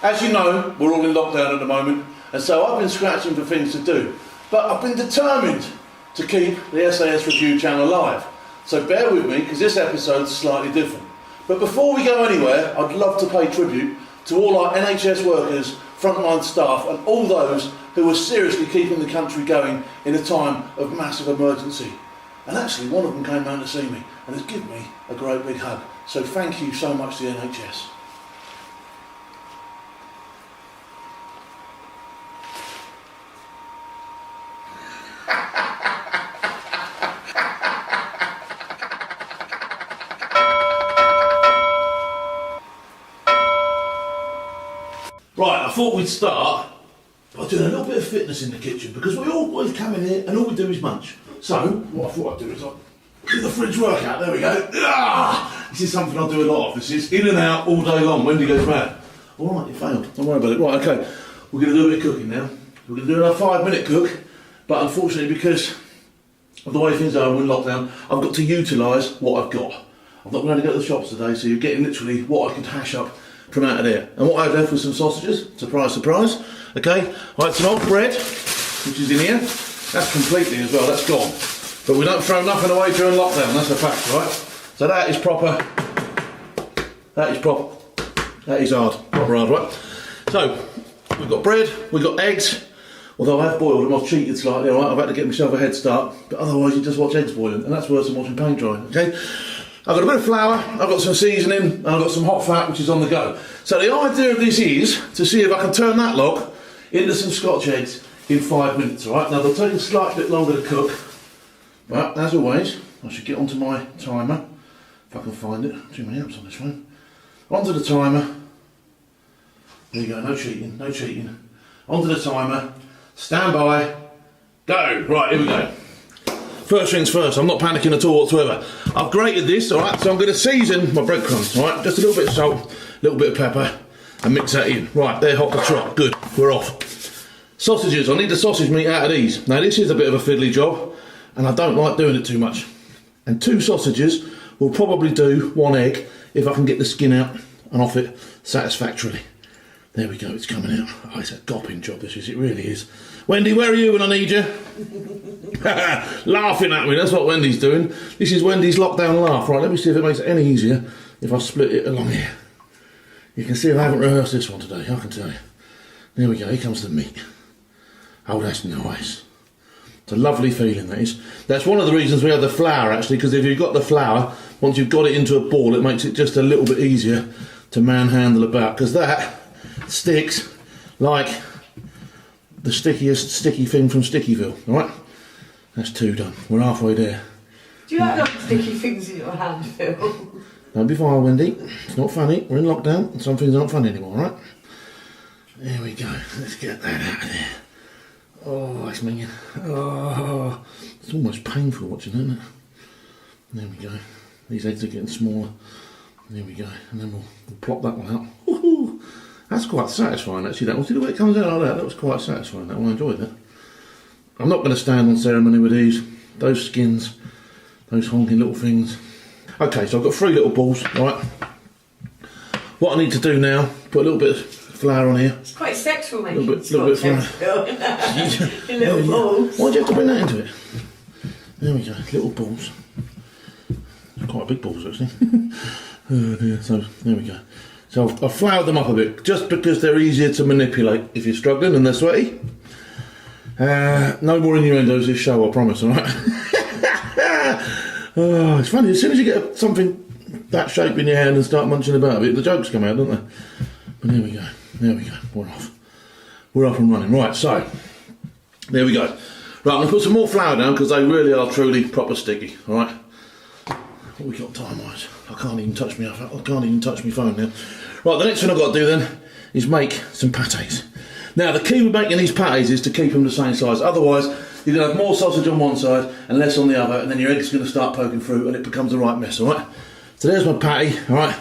As you know, we're all in lockdown at the moment, and so I've been scratching for things to do. But I've been determined to keep the SAS Review channel alive. So bear with me, because this episode's slightly different. But before we go anywhere, I'd love to pay tribute to all our NHS workers, frontline staff, and all those who are seriously keeping the country going in a time of massive emergency. And actually, one of them came round to see me and has given me a great big hug. So thank you so much to the NHS. Right, I thought we'd start by doing a little bit of fitness in the kitchen, because we always come in here and all we do is munch. So, what I thought I'd do is I'll do the fridge workout. There we go. This is something I do a lot of. This is in and out all day long. Wendy goes mad. All right, you failed. Don't worry about it. Right, okay. We're going to do a bit of cooking now. We're going to do a 5-minute cook, but unfortunately, because of the way things are in lockdown, I've got to utilise what I've got. I'm not going to go to the shops today, so you're getting literally what I could hash up from out of there. And what I've left was some sausages. Surprise, surprise. Okay, I had some old bread, which is in here. That's completely as well, that's gone. But we don't throw nothing away during lockdown, that's a fact, right? So that is proper. That is proper. That is hard, proper hard, right? So, we've got bread, we've got eggs. Although I have boiled them, I've cheated slightly, right? I've had to get myself a head start. But otherwise you just watch eggs boiling, and that's worse than watching paint dry, okay? I've got a bit of flour, I've got some seasoning, and I've got some hot fat, which is on the go. So the idea of this is to see if I can turn that log into some Scotch eggs in 5 minutes, alright? Now they'll take a slight bit longer to cook, but as always, I should get onto my timer, if I can find it. Too many apps on this one. Onto the timer. There you go, no cheating, no cheating. Onto the timer, stand by, go. Right, here we go. First things first, I'm not panicking at all whatsoever. I've grated this, alright, so I'm going to season my breadcrumbs, alright? Just a little bit of salt, a little bit of pepper, and mix that in. Right, they're hot to trot, good, we're off. Sausages, I need the sausage meat out of these. Now this is a bit of a fiddly job, and I don't like doing it too much. And 2 sausages will probably do 1 egg, if I can get the skin out and off it satisfactorily. There we go, it's coming out. Oh, it's a gopping job this is, it really is. Wendy, where are you when I need you? Laughing at me, that's what Wendy's doing. This is Wendy's lockdown laugh. Right, let me see if it makes it any easier if I split it along here. You can see I haven't rehearsed this one today, I can tell you. There we go, here comes the meat. Oh, that's nice. It's a lovely feeling, that is. That's one of the reasons we have the flour, actually, because if you've got the flour, once you've got it into a ball, it makes it just a little bit easier to manhandle about, because that sticks like the stickiest sticky thing from Stickyville, alright? That's 2 done. We're halfway there. Do you like sticky things in your hand, Phil? Don't be vile, Wendy. It's not funny. We're in lockdown and some things aren't funny anymore, right? There we go. Let's get that out of there. Oh, it's minging. Oh, it's almost painful watching, isn't it? There we go. These eggs are getting smaller. There we go. And then we'll plop that one out. Woohoo! That's quite satisfying, actually. That one. See the way it comes out like that? That was quite satisfying. That one. I enjoyed that. I'm not going to stand on ceremony with these. Those skins. Those honking little things. Okay, so I've got 3 little balls, right? What I need to do now, put a little bit of flour on here. It's quite sexual, mate. A little bit of flour. In little balls. Why'd you have to bring that into it? There we go, little balls. Quite big balls, actually. Oh dear. So, there we go. So I've floured them up a bit, just because they're easier to manipulate if you're struggling and they're sweaty. No more innuendos this show, I promise, alright? Oh, it's funny, as soon as you get something that shape in your hand and start munching about it, the jokes come out, don't they? But there we go, we're off. We're up and running. Right, so, there we go. Right, I'm going to put some more flour down because they really are truly proper sticky, alright? What we got time-wise? I can't even touch my phone now. Right, the next thing I've got to do then is make some pâtés. Now, the key with making these pâtés is to keep them the same size. Otherwise, you're going to have more sausage on one side and less on the other, and then your egg's going to start poking through and it becomes a right mess, alright? So there's my patty, alright,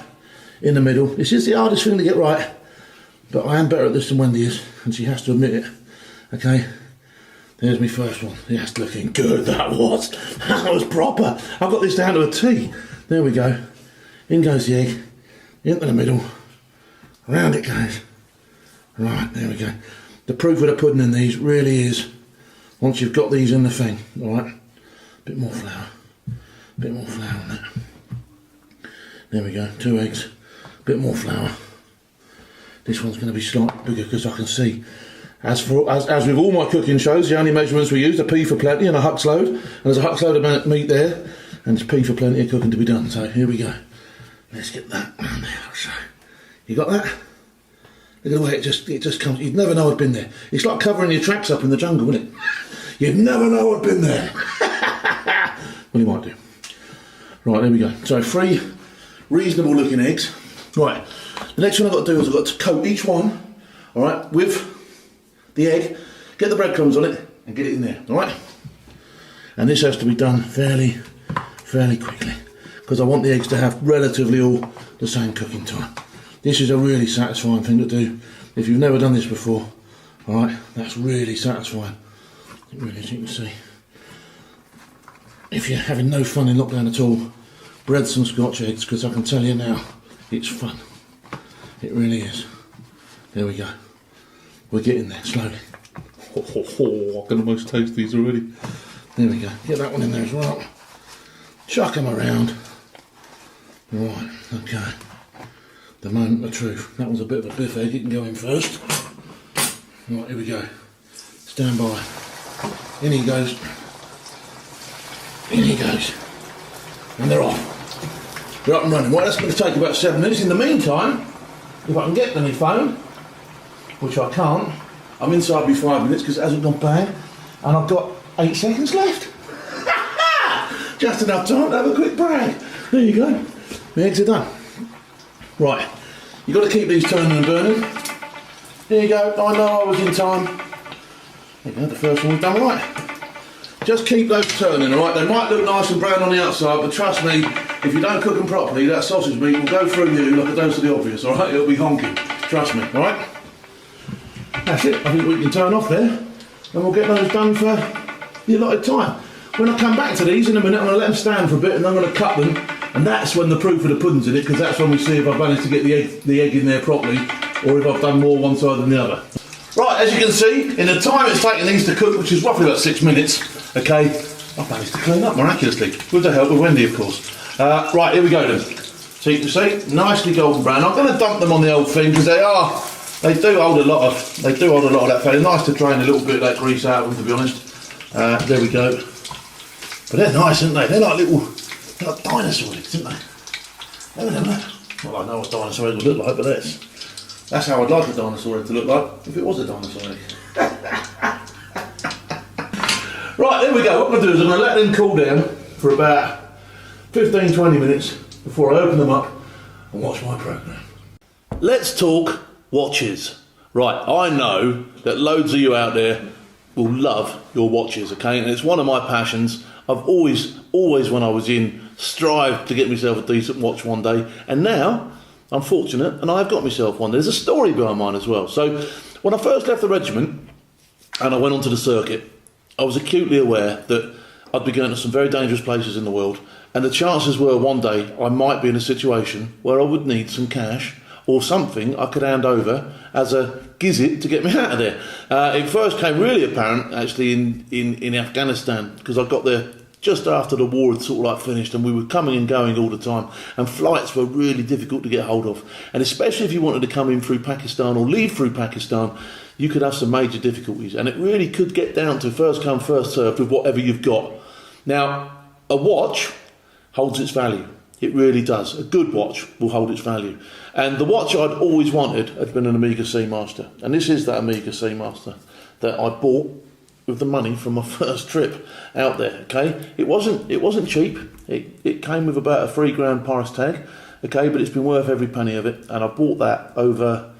in the middle. This is the hardest thing to get right, but I am better at this than Wendy is, and she has to admit it. Okay, there's my first one. Yes, looking good, that was. That was proper. I've got this down to a T. There we go. In goes the egg, into the middle, round it goes. Right, there we go. The proof of the pudding in these really is, once you've got these in the thing, alright, bit more flour on that. There we go, 2 eggs, bit more flour. This one's going to be slightly bigger because I can see. As with all my cooking shows, the only measurements we use are P for plenty and a huck's load. And there's a huck's load of meat there, and it's P for plenty of cooking to be done. So here we go. Let's get that round there. So, you got that? Look at the way it just comes. You'd never know I'd been there. It's like covering your tracks up in the jungle, wouldn't it? You'd never know I'd been there. Well, you might do. Right, there we go. So 3 reasonable looking eggs. Right, the next one I've got to do is I've got to coat each one, alright, with the egg, get the breadcrumbs on it and get it in there, alright? And this has to be done fairly quickly because I want the eggs to have relatively all the same cooking time. This is a really satisfying thing to do. If you've never done this before, alright, that's really satisfying. It really, as you can see. If you're having no fun in lockdown at all, bread some Scotch eggs, because I can tell you now, it's fun. It really is. There we go. We're getting there slowly. I can almost taste these already. There we go. Get that one in there as well. Chuck them around. Right, okay. The moment of truth. That was a bit of a biff egg. You can go in first. Right, here we go. Stand by. In he goes. In he goes. And they're off. They're up and running. Right, that's going to take about 7 minutes. In the meantime, if I can get to my phone, which I can't, I'm inside me 5 minutes because it hasn't gone bang, and I've got 8 seconds left. Just enough time to have a quick brag. There you go. The eggs are done. Right, you've got to keep these turning and burning. There you go. I know I was in time. There you go, the first one we've done right. Just keep those turning, alright? They might look nice and brown on the outside, but trust me, if you don't cook them properly, that sausage meat will go through you like a dose of the obvious, alright? It'll be honking. Trust me, alright? That's it. I think we can turn off there, and we'll get those done for the allotted time. When I come back to these in a minute, I'm going to let them stand for a bit, and I'm going to cut them, and that's when the proof of the pudding's in it, because that's when we see if I've managed to get the egg in there properly, or if I've done more one side than the other. Right, as you can see, in the time it's taken these to cook, which is roughly about 6 minutes, okay, I've managed to clean up miraculously, with the help of Wendy, of course. Right, here we go then. So you can see, nicely golden brown. I'm going to dump them on the old thing because they do hold a lot of that fat. It's nice to drain a little bit of that grease out of them, to be honest. There we go. But they're nice, aren't they? They're like dinosaur eggs, aren't they? Well, I know what dinosaur eggs would look like, but that's how I'd like a dinosaur egg to look like if it was a dinosaur egg. Right, there we go. What I'm going to do is I'm going to let them cool down for about 15-20 minutes before I open them up and watch my programme. Let's talk watches. Right, I know that loads of you out there will love your watches, okay? And it's one of my passions. I've always when I was in, strived to get myself a decent watch one day. And now, I'm fortunate and I've got myself one. There's a story behind mine as well. So, when I first left the regiment and I went onto the circuit, I was acutely aware that I'd be going to some very dangerous places in the world, and the chances were one day I might be in a situation where I would need some cash or something I could hand over as a gizzit to get me out of there. It first came really apparent actually in Afghanistan, because I got there just after the war had sort of like finished, and we were coming and going all the time, and flights were really difficult to get hold of, and especially if you wanted to come in through Pakistan or leave through Pakistan, you could have some major difficulties, and it really could get down to first come first served with whatever you've got. Now, a watch holds its value. It really does. A good watch will hold its value. And the watch I'd always wanted had been an Omega Seamaster. And this is that Omega Seamaster that I bought with the money from my first trip out there, okay? It wasn't cheap. It came with about a £3,000 price tag, okay? But it's been worth every penny of it. And I bought that over...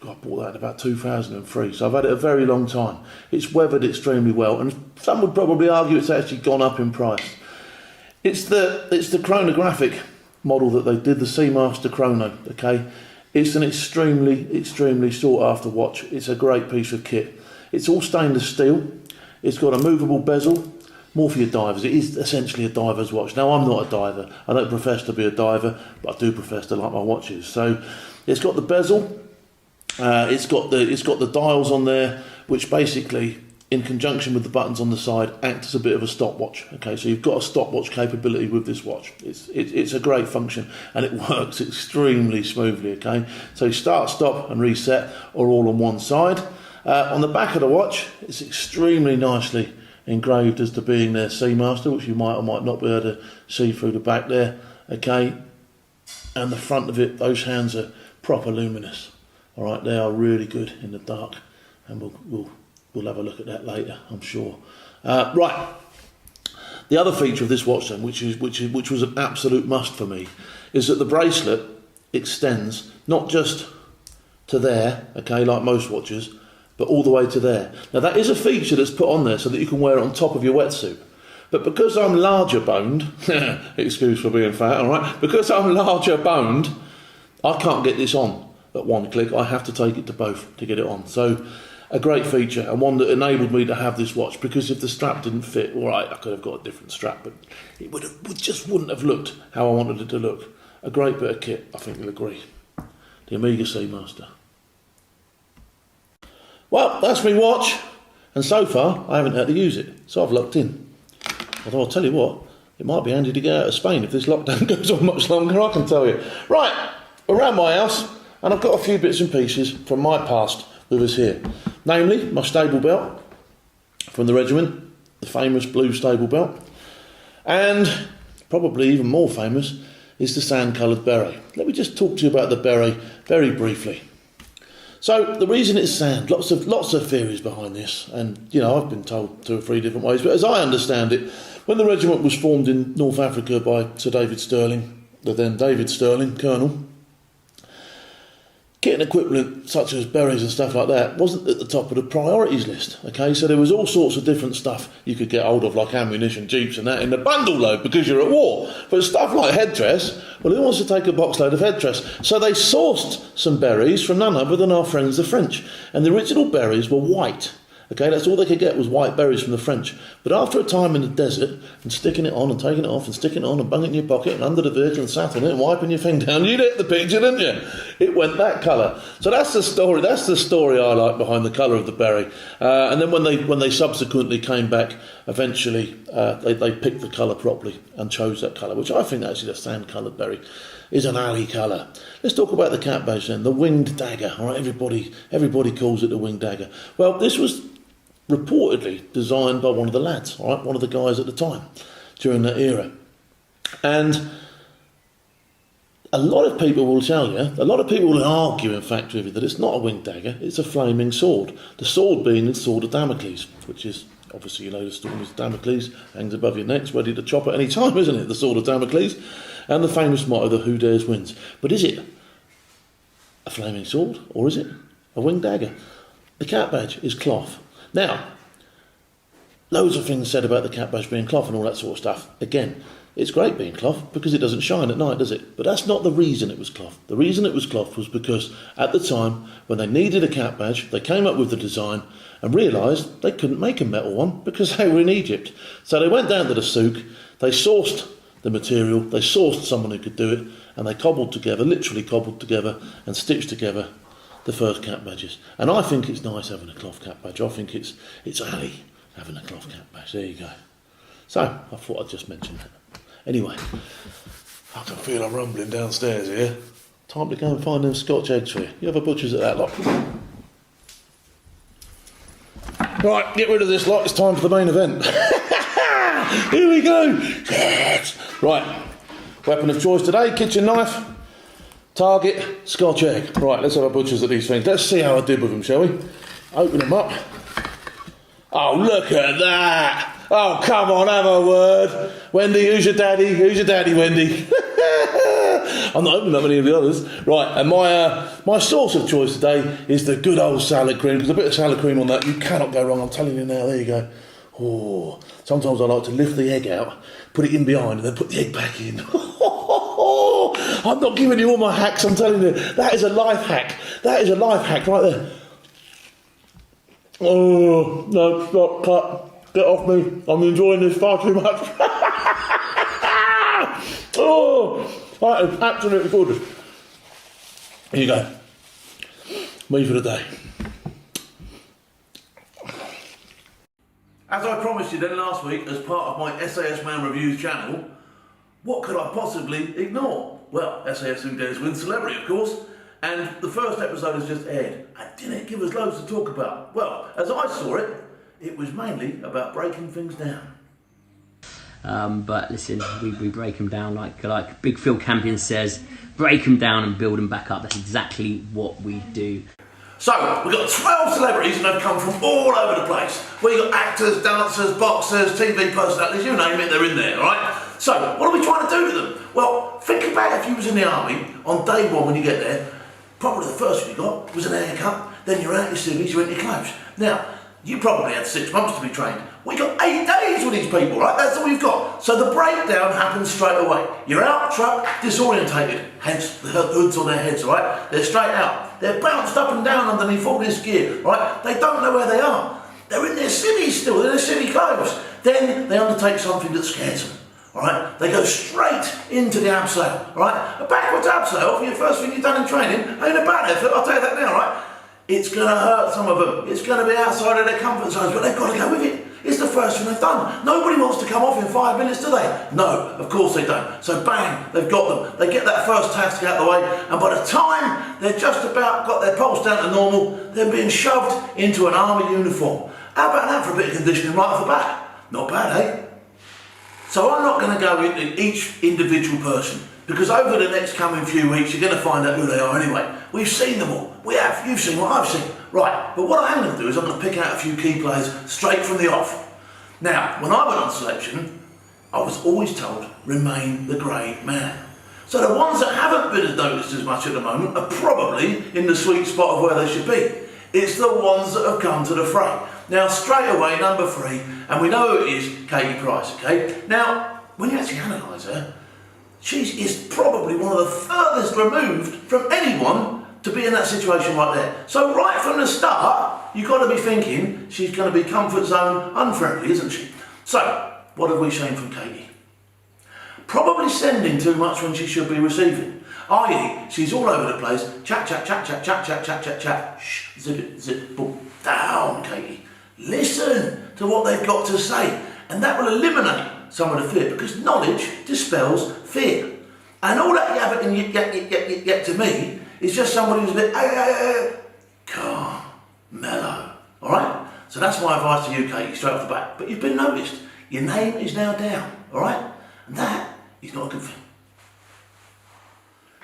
I bought that in about 2003, so I've had it a very long time. It's weathered extremely well, and some would probably argue it's actually gone up in price. It's the chronographic model that they did, the Seamaster Chrono, okay? It's an extremely sought after watch. It's a great piece of kit. It's all stainless steel. It's got a movable bezel, more for your divers. It is essentially a diver's watch. Now, I'm not a diver. I don't profess to be a diver, but I do profess to like my watches. So it's got the bezel. It's got the dials on there, which basically, in conjunction with the buttons on the side, act as a bit of a stopwatch. Okay, so you've got a stopwatch capability with this watch. It's a great function, and it works extremely smoothly. Okay, so start, stop, and reset are all on one side. On the back of the watch, it's extremely nicely engraved as to being their Seamaster, which you might or might not be able to see through the back there. Okay, and the front of it, those hands are proper luminous. All right, they are really good in the dark, and we'll have a look at that later, I'm sure. Right, the other feature of this watch then, which was an absolute must for me, is that the bracelet extends not just to there, okay, like most watches, but all the way to there. Now that is a feature that's put on there so that you can wear it on top of your wetsuit. But because I'm larger boned, excuse for being fat, all right, because I'm larger boned, I can't get this on at one click. I have to take it to both to get it on. So a great feature, and one that enabled me to have this watch, because if the strap didn't fit, all right, I could have got a different strap, but it just wouldn't have looked how I wanted it to look. A great bit of kit, I think you'll agree. The Omega Seamaster. Well, that's my watch, and so far I haven't had to use it, so I've locked in. Although I'll tell you what, it might be handy to get out of Spain if this lockdown goes on much longer, I can tell you. Right, around my house, and I've got a few bits and pieces from my past with us here. Namely, my stable belt from the regiment, the famous blue stable belt, and probably even more famous is the sand-coloured beret. Let me just talk to you about the beret very briefly. So the reason it's sand, lots of theories behind this, and I've been told 2 or 3 different ways, but as I understand it, when the regiment was formed in North Africa by Sir David Stirling, the then David Stirling, Colonel, kit and equipment such as berets and stuff like that wasn't at the top of the priorities list. Okay, so there was all sorts of different stuff you could get hold of, like ammunition, jeeps and that, in the bundle load because you're at war. But stuff like headdress, well, who wants to take a box load of headdress? So they sourced some berets from none other than our friends the French, and the original berets were white. Okay, that's all they could get was white berets from the French. But after a time in the desert, and sticking it on and taking it off and sticking it on and bunging it in your pocket and under the vehicle and sat on it and wiping your thing down, you'd hit the picture, didn't you? It went that colour. So that's the story. That's the story I like behind the colour of the beret. And then when they subsequently came back, eventually they picked the colour properly and chose that colour, which I think actually the sand-coloured beret is an alley colour. Let's talk about the cap badge then, the winged dagger. All right, everybody calls it the winged dagger. Well, this was reportedly designed by one of the lads, all right, one of the guys at the time during that era. And a lot of people will tell you, a lot of people will argue, in fact, with you that it's not a winged dagger, it's a flaming sword. The sword being the sword of Damocles, which is, obviously, the sword of Damocles hangs above your necks, ready to chop at any time, isn't it? The sword of Damocles. And the famous motto, the who dares wins. But is it a flaming sword, or is it a winged dagger? The cap badge is cloth. Now, loads of things said about the cap badge being cloth and all that sort of stuff. Again, it's great being cloth because it doesn't shine at night, does it? But that's not the reason it was cloth. The reason it was cloth was because at the time, when they needed a cap badge, they came up with the design and realised they couldn't make a metal one because they were in Egypt. So they went down to the souk, they sourced the material, they sourced someone who could do it, and they literally cobbled together and stitched together the first cap badges. And I think it's nice having a cloth cap badge. I think it's alley having a cloth cap badge. There you go. So, I thought I'd just mention that. Anyway, I can feel I'm rumbling downstairs here. Time to go and find them Scotch eggs for you. You have a butcher's at that lot. Right, get rid of this lot. It's time for the main event. Here we go. Yes. Right, weapon of choice today, kitchen knife. Target, Scotch egg. Right, let's have a butcher's at these things. Let's see how I did with them, shall we? Open them up. Oh, look at that. Oh, come on, have a word. Wendy, who's your daddy? Who's your daddy, Wendy? I'm not opening up any of the others. Right, and my sauce of choice today is the good old salad cream, because a bit of salad cream on that, you cannot go wrong, I'm telling you now. There you go. Oh, sometimes I like to lift the egg out, put it in behind, and then put the egg back in. I'm not giving you all my hacks, I'm telling you. That is a life hack. That is a life hack right there. Oh, no, stop, cut. Get off me. I'm enjoying this far too much. Oh, that is absolutely gorgeous. Here you go. Me for the day. As I promised you then last week, as part of my SAS Man Reviews channel, what could I possibly ignore? Well, SAS Who Dares Win Celebrity, of course. And the first episode has just aired and didn't give us loads to talk about. Well, as I saw it, it was mainly about breaking things down. But listen, we break them down like Big Phil Campion says, break them down and build them back up. That's exactly what we do. So, we've got 12 celebrities and they've come from all over the place. We've got actors, dancers, boxers, TV personalities, you name it, they're in there, right? So, what are we trying to do to them? Well, think about if you was in the army, on day one when you get there, probably the first thing you got was an haircut, then you're out your civvies, you're in your clothes. Now, you probably had 6 months to be trained. We got 8 days with these people, right? That's all we've got. So the breakdown happens straight away. You're out truck, disorientated, hence the hoods on their heads, right? They're straight out. They're bounced up and down underneath all this gear, right? They don't know where they are. They're in their civvies still, they're in their civvy clothes. Then they undertake something that scares them. Alright, they go straight into the abseil, right? A backwards abseil for your first thing you've done in training ain't a bad effort, I'll tell you that now, right? It's going to hurt some of them, it's going to be outside of their comfort zones, but they've got to go with it. It's the first thing they've done. Nobody wants to come off in 5 minutes, do they? No, of course they don't. So bang, they've got them. They get that first task out of the way, and by the time they're just about got their pulse down to normal, they're being shoved into an army uniform. How about that for a bit of conditioning right off the bat? Not bad, eh? So I'm not going to go into each individual person, because over the next coming few weeks you're going to find out who they are anyway. We've seen them all. We have. You've seen what I've seen. Right, but what I am going to do is I'm going to pick out a few key players straight from the off. Now, when I went on selection, I was always told, remain the great man. So the ones that haven't been noticed as much at the moment are probably in the sweet spot of where they should be. It's the ones that have come to the fray. Now, straight away, number 3, and we know who it is, Katie Price, okay? Now, when you actually analyse her, she is probably one of the furthest removed from anyone to be in that situation right there. So right from the start, you've got to be thinking she's going to be comfort zone unfriendly, isn't she? So, what have we seen from Katie? Probably sending too much when she should be receiving. I.e., she's all over the place, chat, chat, chat, chat, chat, chat, chat, chat, chat, shh, zip it, zip, boom, down, Katie. Listen to what they've got to say, and that will eliminate some of the fear, because knowledge dispels fear. And all that yabbit and yet to me is just somebody who's a bit calm, mellow, alright? So that's my advice to you, Katie, straight off the bat. But you've been noticed. Your name is now down, alright? And that is not a good thing.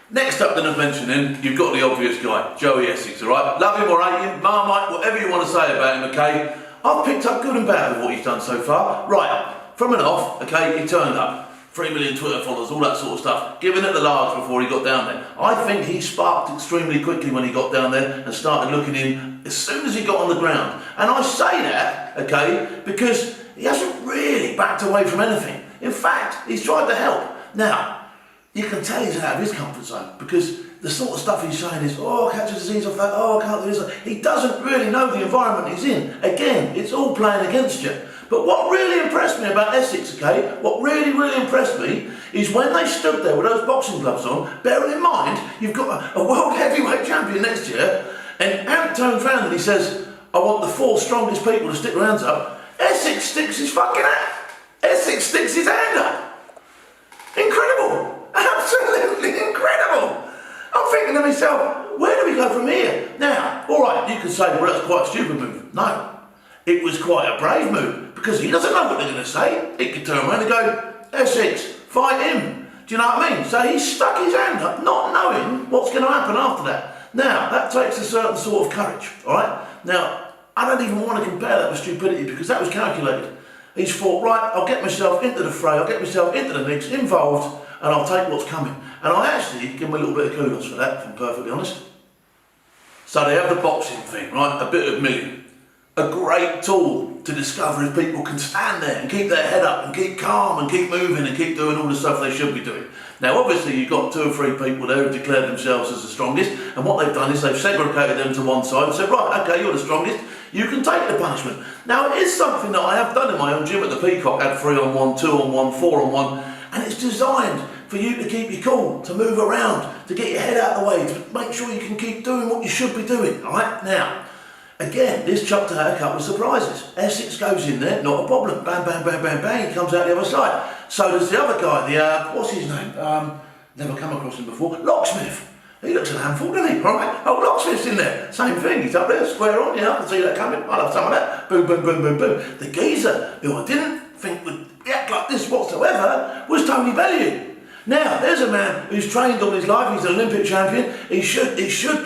Next up then, as mentioned then, you've got the obvious guy, Joey Essex, alright? Love him or hate him, Marmite, whatever you want to say about him, okay? I've picked up good and bad with what he's done so far. Right, from and off, okay, he turned up. 3 million Twitter followers, all that sort of stuff. Giving it the large before he got down there. I think he sparked extremely quickly when he got down there and started looking in as soon as he got on the ground. And I say that, okay, because he hasn't really backed away from anything. In fact, he's tried to help. Now, you can tell he's out of his comfort zone, because the sort of stuff he's saying is, oh, catch a disease off that, oh, I can't do this. He doesn't really know the environment he's in. Again, it's all playing against you. But what really impressed me about Essex, okay, what really, really impressed me is when they stood there with those boxing gloves on, bearing in mind, you've got a world heavyweight champion next year, and Ant turns around and he says, I want the 4 strongest people to stick their hands up. Essex sticks his fucking hand. Essex sticks his hand up. Incredible. Absolutely incredible. I'm thinking to myself, where do we go from here? Now, all right, you could say, well, that's quite a stupid move. No. It was quite a brave move, because he doesn't know what they're going to say. He could turn around and go, Essex, fight him. Do you know what I mean? So he stuck his hand up, not knowing what's going to happen after that. Now, that takes a certain sort of courage, all right? Now, I don't even want to compare that with stupidity, because that was calculated. He's thought, right, I'll get myself into the fray, I'll get myself into the mix, involved, and I'll take what's coming. And I actually give him a little bit of kudos for that, if I'm perfectly honest. So they have the boxing thing, right? A bit of million. A great tool to discover if people can stand there and keep their head up and keep calm and keep moving and keep doing all the stuff they should be doing. Now obviously you've got 2 or 3 people there who've declared themselves as the strongest, and what they've done is they've segregated them to one side and said, right, okay, you're the strongest, you can take the punishment. Now it is something that I have done in my own gym at the Peacock, had 3-on-1, 2-on-1, 4-on-1, and it's designed for you to keep your cool, to move around, to get your head out of the way, to make sure you can keep doing what you should be doing, alright? Now, again, this Chuck had a couple of surprises. Essex goes in there, not a problem. Bang, bang, bang, bang, bang, he comes out the other side. So does the other guy, what's his name? Never come across him before. Locksmith. He looks a handful, doesn't he? Alright, oh, Locksmith's in there. Same thing, he's up there, square on, I can see that coming. I'll have some of that. Boom, boom, boom, boom, boom. The geezer, who I didn't think would act like this whatsoever, was Tony Bellew. Now, there's a man who's trained all his life, he's an Olympic champion, he should,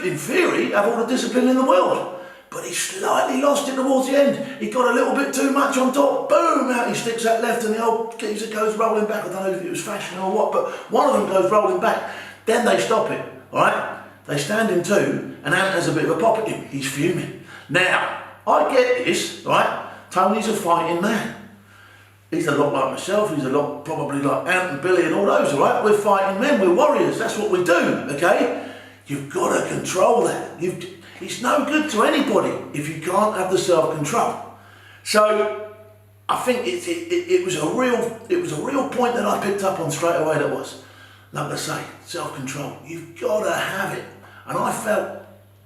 in theory, have all the discipline in the world. But he slightly lost it towards the end. He got a little bit too much on top. Boom, out he sticks that left and the old geezer goes rolling back. I don't know if it was fashion or what, but one of them goes rolling back. Then they stop it, alright? They stand him too, and Ant has a bit of a pop at him. He's fuming. Now, I get this, right? Tony's a fighting man. He's a lot like myself, he's a lot probably like Ant and Billy and all those, alright? We're fighting men, we're warriors, that's what we do, okay? You've got to control that. It's no good to anybody if you can't have the self-control. So I think it was a real point that I picked up on straight away. That was, like I say, self-control. You've got to have it, and I felt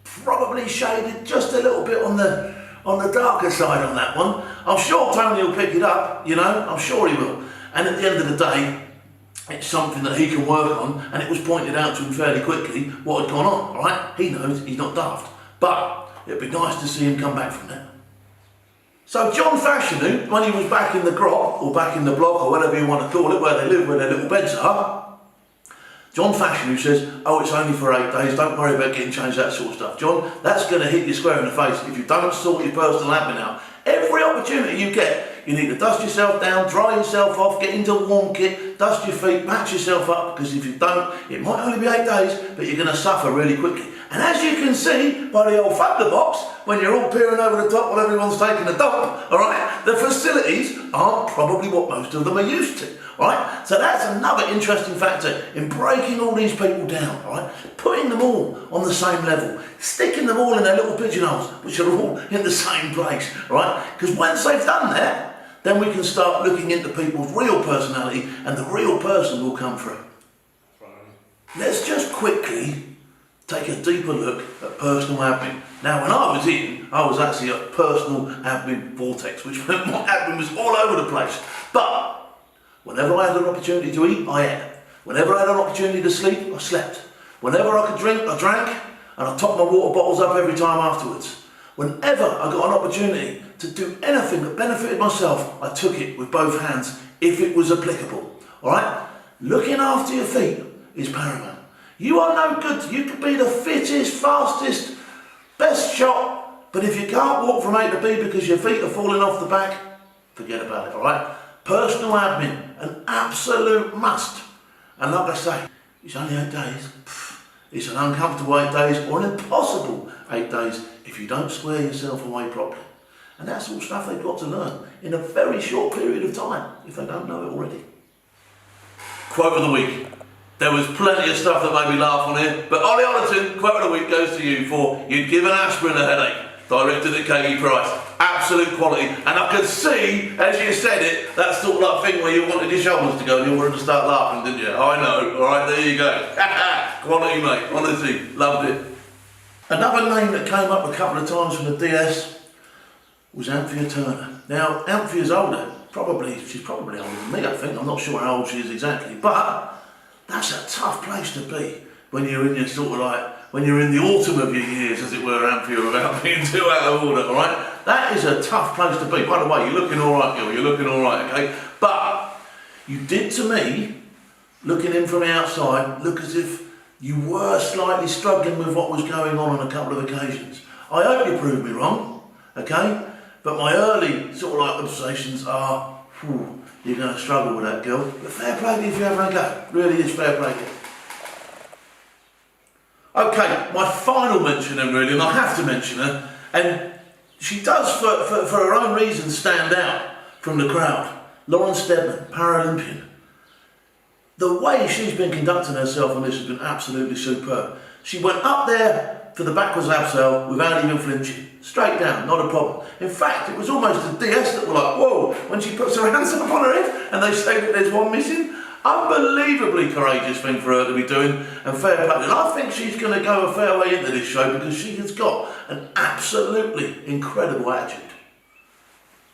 probably shaded just a little bit on the darker side on that one. I'm sure Tony will pick it up. I'm sure he will. And at the end of the day, it's something that he can work on, and it was pointed out to him fairly quickly what had gone on. All right, he knows he's not daft. But it'd be nice to see him come back from that. So John Fashanu, when he was back in the grot, or back in the block, or whatever you want to call it, where they live, where their little beds are, John Fashanu says, oh, it's only for 8 days, don't worry about getting changed, that sort of stuff. John, that's going to hit you square in the face if you don't sort your personal admin out. Every opportunity you get, you need to dust yourself down, dry yourself off, get into a warm kit, dust your feet, patch yourself up, because if you don't, it might only be 8 days, but you're going to suffer really quickly. And as you can see by the old factor box, when you're all peering over the top while everyone's taking a dump, alright, the facilities aren't probably what most of them are used to, alright? So that's another interesting factor in breaking all these people down, alright? Putting them all on the same level, sticking them all in their little pigeonholes, which are all in the same place, alright? Because once they've done that, then we can start looking into people's real personality, and the real person will come through. Let's just quickly take a deeper look at personal admin. Now, when I was in, I was actually a personal admin vortex, which meant my admin was all over the place. But whenever I had an opportunity to eat, I ate. Whenever I had an opportunity to sleep, I slept. Whenever I could drink, I drank, and I topped my water bottles up every time afterwards. Whenever I got an opportunity to do anything that benefited myself, I took it with both hands, if it was applicable. Alright? Looking after your feet is paramount. You are no good. You could be the fittest, fastest, best shot, but if you can't walk from A to B because your feet are falling off the back, forget about it, alright? Personal admin, an absolute must. And like I say, it's only 8 days. It's an uncomfortable 8 days, or an impossible 8 days, if you don't square yourself away properly. And that's all stuff they've got to learn in a very short period of time, if they don't know it already. Quote of the week. There was plenty of stuff that made me laugh on here, but Ollie Ollerton, quote of the week goes to you for "You'd give an aspirin a headache." Directed at Katie Price. Absolute quality. And I could see, as you said it, that sort of like thing where you wanted your shoulders to go and you wanted to start laughing, didn't you? I know. Alright, there you go. Quality, mate. Honestly, loved it. Another name that came up a couple of times from the DS was Anthea Turner. Now, Anthea's older. She's probably older than me, I think. I'm not sure how old she is exactly, but that's a tough place to be when you're in your sort of like, when you're in the autumn of your years, as it were, Anthea, without being too out of order, alright? That is a tough place to be. By the way, you're looking alright, Gil, you're looking alright, okay? But you did to me, looking in from the outside, look as if you were slightly struggling with what was going on a couple of occasions. I hope you proved me wrong, okay? But my early sort of like observations are, you're going to struggle with that, girl. But fair play to you if you have a go. Really is fair play to you. Okay, my final mention then really, and I have to mention her, and she does for her own reasons stand out from the crowd. Lauren Steadman, Paralympian. The way she's been conducting herself on this has been absolutely superb. She went up there for the backwards abseil without even flinching. Straight down, not a problem. In fact, it was almost the DS that were like, whoa, when she puts her hands up on her head and they say that there's one missing. Unbelievably courageous thing for her to be doing, and fair play. And I think she's going to go a fair way into this show because she has got an absolutely incredible attitude.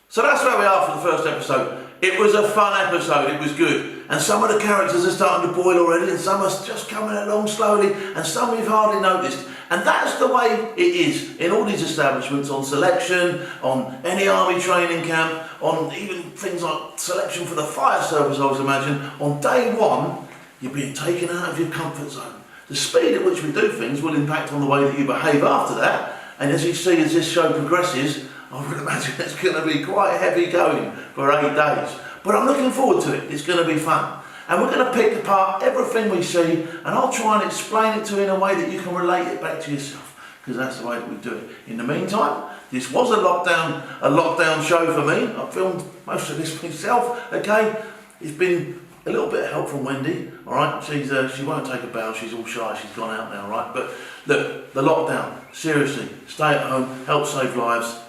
So that's where we are for the first episode. It was a fun episode, it was good. And some of the characters are starting to boil already, and some are just coming along slowly, and some we've hardly noticed. And that's the way it is in all these establishments, on selection, on any army training camp, on even things like selection for the fire service, I would imagine. On day one, you're being taken out of your comfort zone. The speed at which we do things will impact on the way that you behave after that. And as you see, as this show progresses, I would imagine it's going to be quite heavy going for 8 days. But I'm looking forward to it. It's going to be fun. And we're going to pick apart everything we see, and I'll try and explain it to you in a way that you can relate it back to yourself, because that's the way that we do it. In the meantime, this was a lockdown show for me. I filmed most of this myself, okay? It's been a little bit of help from Wendy, all right? She won't take a bow, she's all shy, she's gone out now, right? But look, the lockdown, seriously, stay at home, help save lives.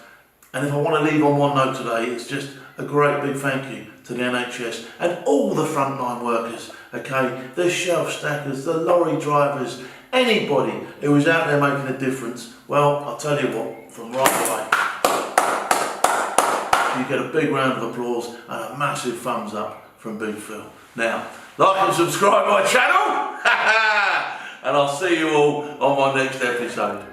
And if I want to leave on one note today, it's just a great big thank you to the NHS and all the frontline workers, okay? The shelf stackers, the lorry drivers, anybody who is out there making a difference. Well, I'll tell you what, from right away, you get a big round of applause and a massive thumbs up from Big Phil. Now, like and subscribe my channel, and I'll see you all on my next episode.